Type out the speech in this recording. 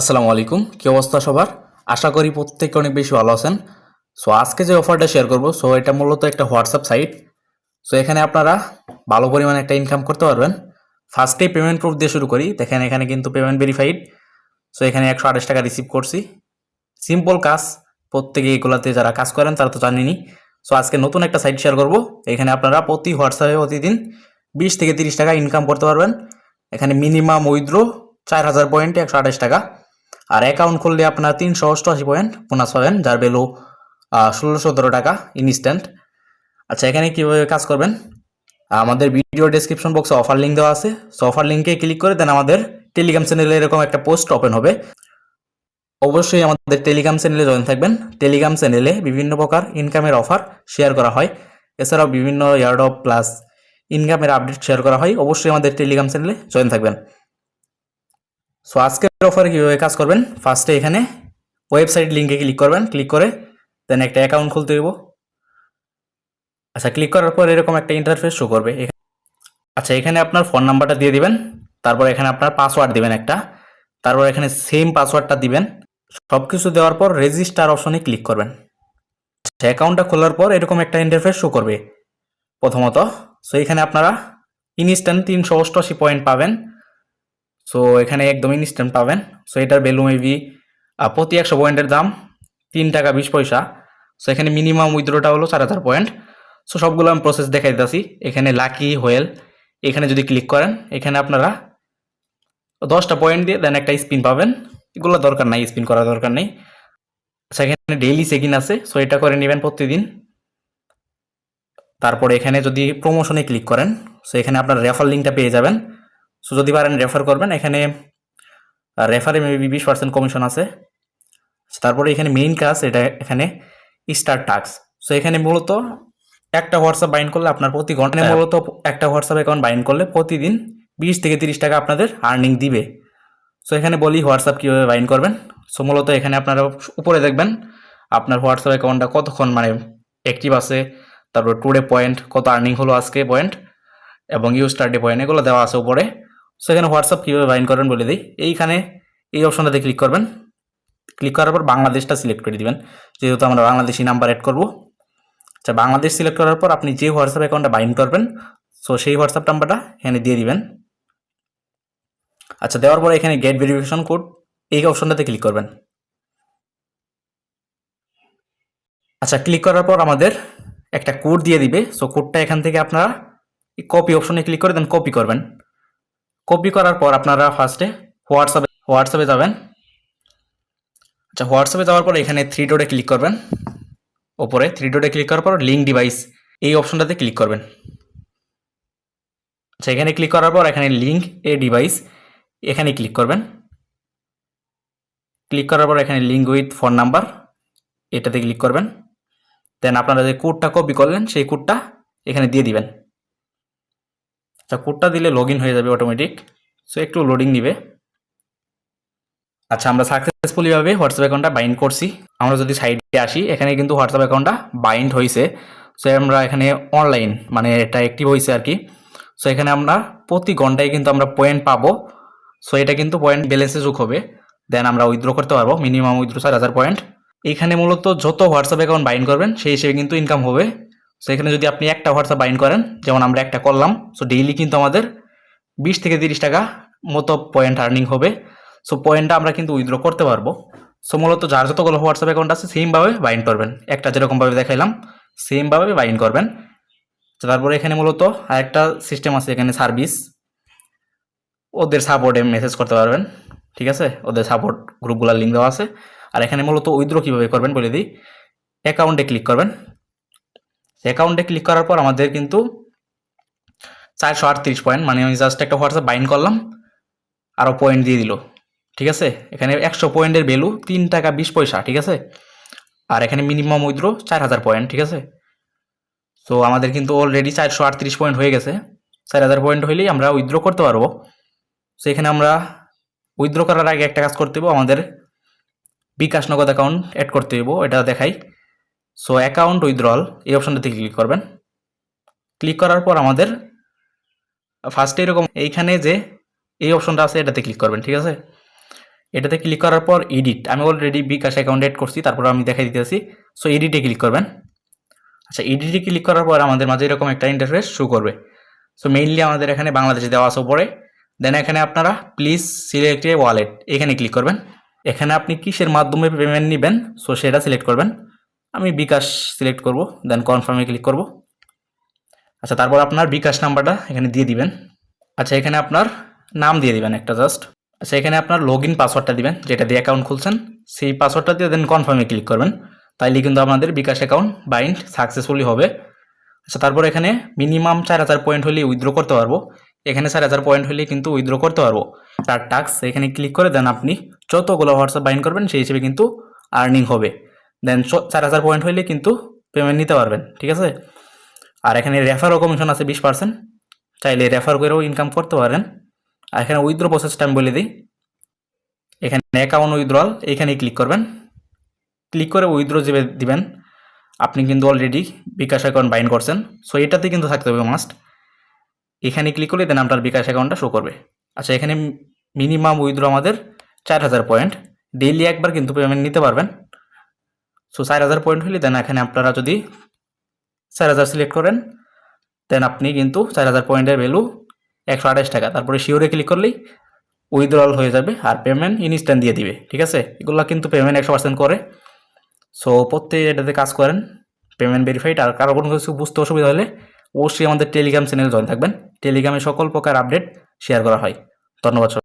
আসসালামু আলাইকুম, কি অবস্থা সবার? আশা করি প্রত্যেকে অনেক বেশি ভালো আছেন। সো আজকে যে অফারটা শেয়ার করব, সো এটা মূলত একটা হোয়াটসঅ্যাপ সাইট। সো এখানে আপনারা ভালো পরিমাণে একটা ইনকাম করতে পারবেন। ফার্স্টেই পেমেন্ট প্রুফ দিয়ে শুরু করি। দেখেন এখানে কিন্তু পেমেন্ট ভেরিফাইড। সো এখানে 128 টাকা রিসিভ করছি। সিম্পল কাজ, প্রত্যেকে এগুলাতে যারা কাজ করেন তারা তো জানেনই। সো আজকে নতুন একটা সাইট শেয়ার করব। এখানে আপনারা প্রতি হোয়াটসঅ্যাপে প্রতিদিন 20 থেকে 30 টাকা ইনকাম করতে পারবেন। এখানে মিনিমাম উইথড্র 4000 পয়েন্টে 128 টাকা। আর অ্যাকাউন্ট খুললে আপনার 388 পয়েন্ট বোনাস পাবেন, যার ভ্যালু 16-17 টাকা ইনস্ট্যান্ট। আচ্ছা, এখানে কীভাবে কাজ করবেন? আমাদের ভিডিও ডেসক্রিপশন বক্সে অফার লিঙ্ক দেওয়া আছে। সো অফার লিঙ্কে ক্লিক করে দেন আমাদের টেলিগ্রাম চ্যানেলে এরকম একটা পোস্ট ওপেন হবে। অবশ্যই আমাদের টেলিগ্রাম চ্যানেলে জয়েন থাকবেন। টেলিগ্রাম চ্যানেলে বিভিন্ন প্রকার ইনকামের অফার শেয়ার করা হয়। এছাড়াও বিভিন্ন ইয়ারড্রপ প্লাস ইনকামের আপডেট শেয়ার করা হয়। অবশ্যই আমাদের টেলিগ্রাম চ্যানেলে জয়েন থাকবেন। সো আজকের অফারে কীভাবে কাজ করবেন? ফার্স্টে এখানে ওয়েবসাইট লিঙ্কে ক্লিক করবেন। ক্লিক করে দেন একটা অ্যাকাউন্ট খুলতে দেবো। আচ্ছা, ক্লিক করার পর এরকম একটা ইন্টারফেস শো করবে। আচ্ছা, এখানে আপনার ফোন নাম্বারটা দিয়ে দিবেন। তারপর এখানে আপনার পাসওয়ার্ড দিবেন একটা। তারপর এখানে সেম পাসওয়ার্ডটা দিবেন। সব কিছু দেওয়ার পর রেজিস্টার অপশনে ক্লিক করবেন। আচ্ছা, অ্যাকাউন্টটা খোলার পর এরকম একটা ইন্টারফেস শো করবে প্রথমত। সো এখানে আপনারা ইনস্ট্যান্ট 388 পয়েন্ট পাবেন। সো এখানে একদম ইনস্ট্যান্ট পাবেন। সো এটার ভ্যালু মেবি প্রতি 100 পয়েন্টের দাম 3 টাকা 20 পয়সা। সো এখানে মিনিমাম উইথড্রটা হলো 4000 পয়েন্ট। সো সবগুলো আমি প্রসেস দেখাই দিতেছি। এখানে লাকি হোয়েল, এখানে যদি ক্লিক করেন এখানে আপনারা 10টা পয়েন্ট দিয়ে দেন একটা স্পিন পাবেন। এগুলো দরকার নাই, স্পিন করার দরকার নেই। আচ্ছা, এখানে ডেইলি চেক ইন আছে। সো এটা করে নেবেন প্রতিদিন। তারপরে এখানে যদি প্রমোশনে ক্লিক করেন, সো এখানে আপনার রেফার লিঙ্কটা পেয়ে যাবেন। সো যদি পারেন রেফার করবেন। এখানে রেফারে মেবি 20% কমিশন আছে। তারপরে এখানে মেইন কাজ, এটা এখানে স্টার্ট টাস্ক। সো এখানে মূলত একটা হোয়াটসঅ্যাপ বাইন্ড করলে আপনার প্রতি ঘন্টায় মূলত একটা হোয়াটসঅ্যাপ অ্যাকাউন্ট বাইন্ড করলে প্রতিদিন 20 থেকে 30 টাকা আপনাদের আর্নিং দিবে। সো এখানে বলি হোয়াটসঅ্যাপ কীভাবে বাইন্ড করবেন। সো মূলত এখানে আপনারা উপরে দেখবেন আপনার হোয়াটসঅ্যাপ অ্যাকাউন্টটা কতক্ষণ অ্যাক্টিভ আছে, তারপর টুডে পয়েন্ট, কত আর্নিং হলো আজকে পয়েন্ট, এবং স্টার ডে পয়েন্ট, এগুলো দেওয়া আছে উপরে। সো এখানে হোয়াটসঅ্যাপ কীভাবে বাইন্ড করবেন বলে দিই। এইখানে এই অপশনটাতে ক্লিক করবেন। ক্লিক করার পর বাংলাদেশটা সিলেক্ট করে দিবেন, যেহেতু আমরা বাংলাদেশি নাম্বার অ্যাড করব। আচ্ছা, বাংলাদেশ সিলেক্ট করার পর আপনি যে হোয়াটসঅ্যাপ অ্যাকাউন্টটা বাইন্ড করবেন, সো সেই হোয়াটসঅ্যাপ নাম্বারটা এখানে দিয়ে দিবেন। আচ্ছা, দেওয়ার পরে এখানে গেট ভেরিফিকেশন কোড, এই অপশনটাতে ক্লিক করবেন। আচ্ছা, ক্লিক করার পর আমাদের একটা কোড দিয়ে দিবে। সো কোডটা এখান থেকে আপনারা কপি অপশনে ক্লিক করে দেন কপি করবেন। কপি করার পর আপনারা ফার্স্টে হোয়াটসঅ্যাপে যাবেন। আচ্ছা, হোয়াটসঅ্যাপে যাওয়ার পর এখানে থ্রি ডটে ক্লিক করবেন। ওপরে থ্রি ডটে ক্লিক করার পর লিঙ্ক ডিভাইস, এই অপশনটাতে ক্লিক করবেন। আচ্ছা, এখানে ক্লিক করার পর এখানে লিঙ্ক এ ডিভাইস, এখানে ক্লিক করবেন। ক্লিক করার পর এখানে লিঙ্ক উইথ ফোন নাম্বার, এটাতে ক্লিক করবেন। দেন আপনারা যে কোডটা কপি করলেন সেই কোডটা এখানে দিয়ে দিবেন। আচ্ছা, কোডটা দিলে লগ ইন হয়ে যাবে অটোমেটিক। সো একটু লোডিং নিবে। আচ্ছা, আমরা সাকসেসফুলিভাবে হোয়াটসঅ্যাপ অ্যাকাউন্টটা বাইন্ড করছি। আমরা যদি সাইডে আসি, এখানে কিন্তু হোয়াটসঅ্যাপ অ্যাকাউন্টটা বাইন্ড হয়েছে। সো আমরা এখানে অনলাইন এটা অ্যাক্টিভ হয়েছে আর কি। সো এখানে আমরা প্রতি ঘন্টায় কিন্তু আমরা পয়েন্ট পাবো। সো এটা কিন্তু পয়েন্ট ব্যালেন্সে যোগ হবে। দেন আমরা উইথড্র করতে পারবো, মিনিমাম উইথড্র 4000 পয়েন্ট। এখানে মূলত যত হোয়াটসঅ্যাপ অ্যাকাউন্ট বাইন্ড করবেন সেই হিসেবে কিন্তু ইনকাম হবে। সো এখানে যদি আপনি একটা হোয়াটসঅ্যাপ বাইন্ড করেন, যেমন আমরা একটা করলাম, সো ডেইলি কিন্তু আমাদের 20 থেকে 30 টাকা মতো পয়েন্ট আর্নিং হবে। সো পয়েন্টটা আমরা কিন্তু উইথড্র করতে পারবো। সো মূলত যার যতগুলো হোয়াটসঅ্যাপ অ্যাকাউন্ট আছে সেমভাবে বাইন্ড করবেন। একটা যেরকমভাবে দেখাইলাম সেমভাবে বাইন্ড করবেন। তারপরে এখানে মূলত আরেকটা সিস্টেম আছে, এখানে সার্ভিস, ওদের সাপোর্টে মেসেজ করতে পারবেন। ঠিক আছে, ওদের সাপোর্ট গ্রুপগুলোর লিঙ্ক দেওয়া আছে। আর এখানে মূলত উইথড্র কীভাবে করবেন বলে দিই। অ্যাকাউন্টে ক্লিক করবেন। অ্যাকাউন্টে ক্লিক করার পর আমাদের কিন্তু 438 পয়েন্ট, আমি জাস্ট একটা হোয়াটসঅ্যাপ বাইন্ড করলাম, আরও পয়েন্ট দিয়ে দিল। ঠিক আছে, এখানে 100 পয়েন্টের ভ্যালু 3 টাকা 20 পয়সা। ঠিক আছে, আর এখানে মিনিমাম উইথড্র 4000 পয়েন্ট। ঠিক আছে, তো আমাদের কিন্তু অলরেডি 438 পয়েন্ট হয়ে গেছে। 4000 পয়েন্ট হইলেই আমরা উইথড্র করতে পারবো। সো এখানে আমরা উইথড্র করার আগে একটা কাজ করতে হবে, আমাদের বিকাশ নগদ অ্যাকাউন্ট অ্যাড করতে হইব, এটা দেখাই। সো অ্যাকাউন্ট উইথড্রল, এই অপশনটাতে ক্লিক করবেন। ক্লিক করার পর আমাদের ফার্স্টে এরকম এইখানে যে এই অপশনটা আছে এটাতে ক্লিক করবেন। ঠিক আছে, এটাতে ক্লিক করার পর এডিট, আমি অলরেডি বিকাশ অ্যাকাউন্ট এড করছি, তারপর আমি দেখাই দিতেছি। সো এডিটে ক্লিক করবেন। আচ্ছা, এডিটে ক্লিক করার পর আমাদের মাঝে এরকম একটা ইন্টারফেস শো করবে। সো মেইনলি আমাদের এখানে বাংলাদেশে দেওয়া আছে উপরে। দেন এখানে আপনারা প্লিজ সিলেক্ট এ ওয়ালেট, এখানে ক্লিক করবেন। এখানে আপনি কিসের মাধ্যমে পেমেন্ট নেবেন সো সেটা সিলেক্ট করবেন। আমি বিকাশ সিলেক্ট করব, দেন কনফার্মে ক্লিক করব। আচ্ছা, তারপর আপনার বিকাশ নাম্বারটা এখানে দিয়ে দিবেন। আচ্ছা, এখানে আপনার নাম দিয়ে দিবেন একটা জাস্ট। আচ্ছা, এখানে আপনার লগ ইন পাসওয়ার্ডটা দিবেন, যেটা দিয়ে অ্যাকাউন্ট খুলছেন সেই পাসওয়ার্ডটা দিয়ে দেন কনফার্মে ক্লিক করবেন। তাইলে কিন্তু আমাদের বিকাশ অ্যাকাউন্ট বাইন্ড সাকসেসফুলি হবে। আচ্ছা, তারপর এখানে মিনিমাম 4000 পয়েন্ট হলে উইথড্র করতে পারবো। এখানে 4000 পয়েন্ট হলে কিন্তু উইথড্র করতে পারবো। তার টাস্ক এখানে ক্লিক করে দেন আপনি যতগুলো হোয়াটসঅ্যাপ বাইন্ড করবেন সেই হিসেবে কিন্তু আর্নিং হবে। দেন 4000 পয়েন্ট হলে কিন্তু পেমেন্ট নিতে পারবেন, ঠিক আছে। আর এখানে রেফারও কমিশন আছে 20%, চাইলে রেফার করেও ইনকাম করতে পারেন। আর এখানে উইথড্র প্রসেসটা আমি বলে দিই। এখানে অ্যাকাউন্ট উইথড্রল, এখানে ক্লিক করবেন। ক্লিক করে উইথড্র যে দিবেন, আপনি কিন্তু অলরেডি বিকাশ অ্যাকাউন্ট বাইন্ড করছেন, সো এটাতে কিন্তু থাকতে হবে মাস্ট। এখানে ক্লিক করলে দেন আপনার বিকাশ অ্যাকাউন্টটা শো করবে। আচ্ছা, এখানে মিনিমাম উইথড্র আমাদের 4000 পয়েন্ট, ডেইলি একবার কিন্তু পেমেন্ট নিতে পারবেন। সো 4000 পয়েন্ট হলে দেন এখানে আপনারা যদি 4000 সিলেক্ট করেন দেন আপনি কিন্তু 4000 পয়েন্টের ভ্যালু 128 টাকা। তারপরে শিওরে ক্লিক করলেই উইথড্রল হয়ে যাবে আর পেমেন্ট ইনস্ট্যান্ট দিয়ে দিবে, ঠিক আছে। এগুলো কিন্তু পেমেন্ট 100% করে। সো প্রত্যেকে এটাতে কাজ করেন, পেমেন্ট ভেরিফাইড। আর কারো কোনো কিছু বুঝতে অসুবিধা হলে অবশ্যই আমাদের টেলিগ্রাম চ্যানেল জয়েন থাকবেন। টেলিগ্রামে সকল প্রকার আপডেট শেয়ার করা হয়। ধন্যবাদ।